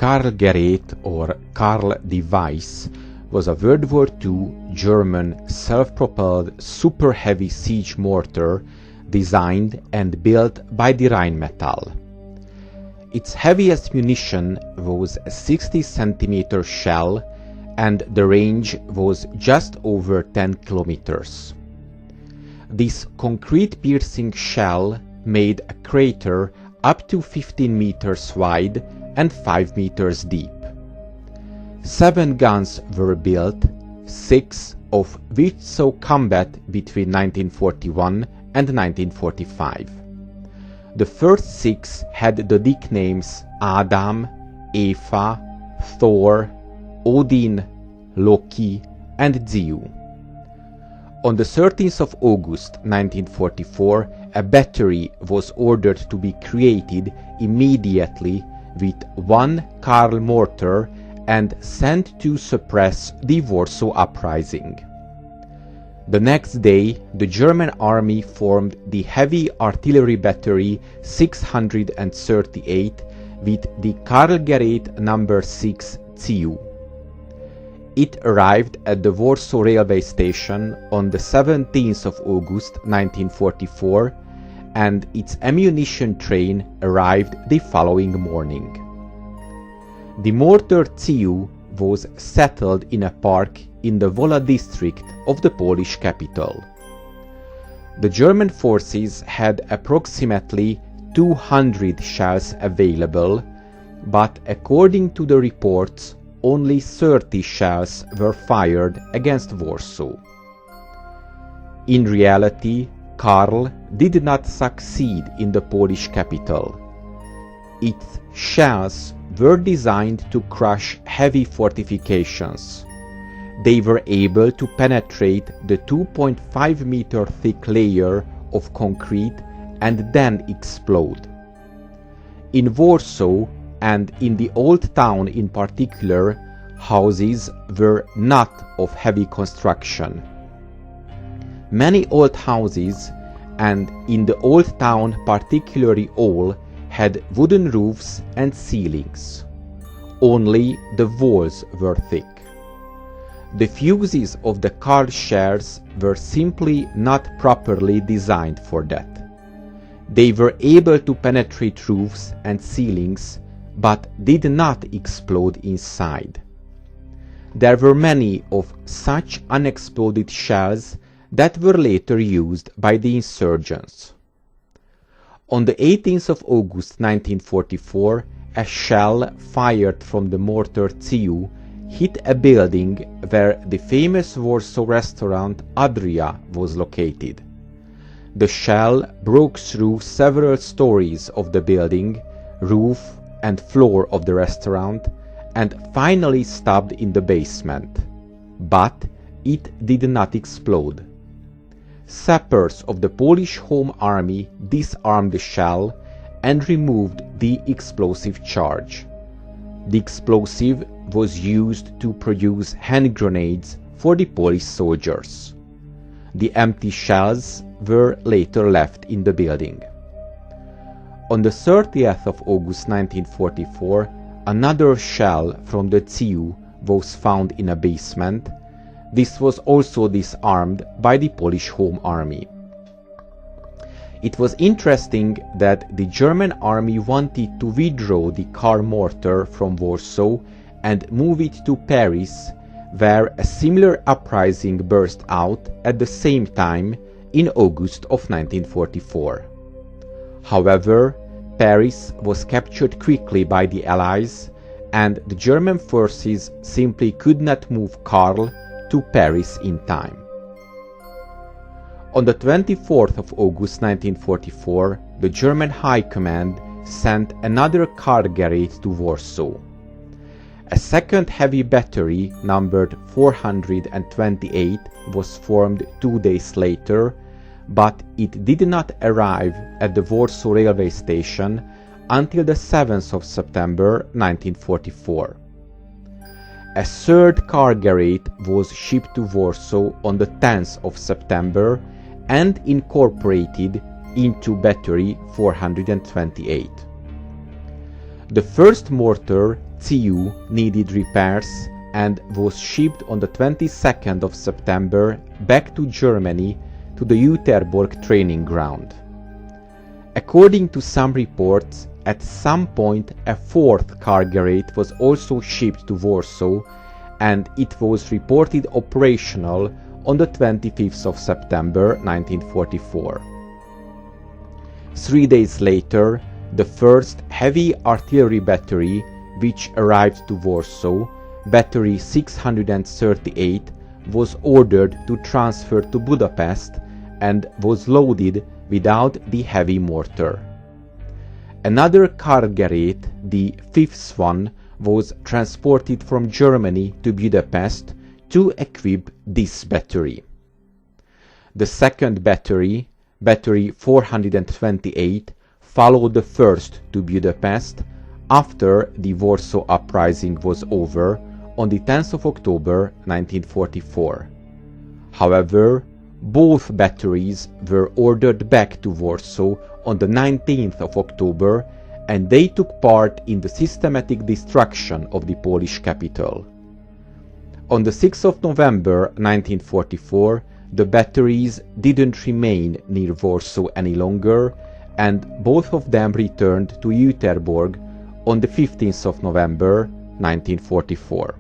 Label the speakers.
Speaker 1: Karl-Gerät or Karl device was a World War II German self-propelled super-heavy siege mortar designed and built by the Rheinmetall. Its heaviest munition was a 60 cm shell and the range was just over 10 kilometers. This concrete-piercing shell made a crater up to 15 meters wide and 5 meters deep. 7 guns were built, 6 of which saw combat between 1941 and 1945. The first 6 had the nicknames Adam, Eva, Thor, Odin, Loki, and Zeus. On the 13th of August 1944, a battery was ordered to be created immediately with 1 Karl mortar and sent to suppress the Warsaw Uprising. The next day, the German army formed the heavy artillery battery 638 with the Karl-Gerät No. 6 ZU. It arrived at the Warsaw railway station on the 17th of August 1944 and its ammunition train arrived the following morning. The mortar ZU was settled in a park in the Wola district of the Polish capital. The German forces had approximately 200 shells available, but according to the reports, only 30 shells were fired against Warsaw. In reality, Karl did not succeed in the Polish capital. Its shells were designed to crush heavy fortifications. They were able to penetrate the 2.5 meter thick layer of concrete and then explode. In Warsaw and in the Old Town in particular, houses were not of heavy construction. Many old houses, and in the Old Town particularly all, had wooden roofs and ceilings. Only the walls were thick. The fuses of the Karl shells were simply not properly designed for that. They were able to penetrate roofs and ceilings, but did not explode inside. There were many of such unexploded shells that were later used by the insurgents. On the 18th of August 1944, a shell fired from the mortar ZU hit a building where the famous Warsaw restaurant Adria was located. The shell broke through several stories of the building, roof and floor of the restaurant, and finally stopped in the basement. But it did not explode. Sappers of the Polish Home Army disarmed the shell and removed the explosive charge. The explosive was used to produce hand grenades for the Polish soldiers. The empty shells were later left in the building. On the 30th of August 1944, another shell from the ZU was found in a basement. This was also disarmed by the Polish Home Army. It was interesting that the German army wanted to withdraw the Karl mortar from Warsaw and move it to Paris, where a similar uprising burst out at the same time in August of 1944. However, Paris was captured quickly by the Allies, and the German forces simply could not move Karl to Paris in time. On the 24th of August 1944, the German High Command sent another Karl-Gerät to Warsaw. A second heavy battery, numbered 428, was formed 2 days later, but it did not arrive at the Warsaw railway station until the 7th of September 1944. A third Karl-Gerät was shipped to Warsaw on the 10th of September and incorporated into Battery 428. The first mortar, TU needed repairs and was shipped on the 22nd of September back to Germany to the Jüterborg training ground. According to some reports, at some point a fourth Karl-Gerät was also shipped to Warsaw, and it was reported operational on the 25th of September 1944. 3 days later, the first heavy artillery battery, which arrived to Warsaw, Battery 638, was ordered to transfer to Budapest and was loaded without the heavy mortar. Another Karl-Gerät, the fifth one, was transported from Germany to Budapest to equip this battery. The second battery, Battery 428, followed the first to Budapest after the Warsaw Uprising was over on the 10th of October 1944. However, both batteries were ordered back to Warsaw on the 19th of October, and they took part in the systematic destruction of the Polish capital. On the 6th of November 1944, the batteries didn't remain near Warsaw any longer, and both of them returned to Jüterborg on the 15th of November 1944.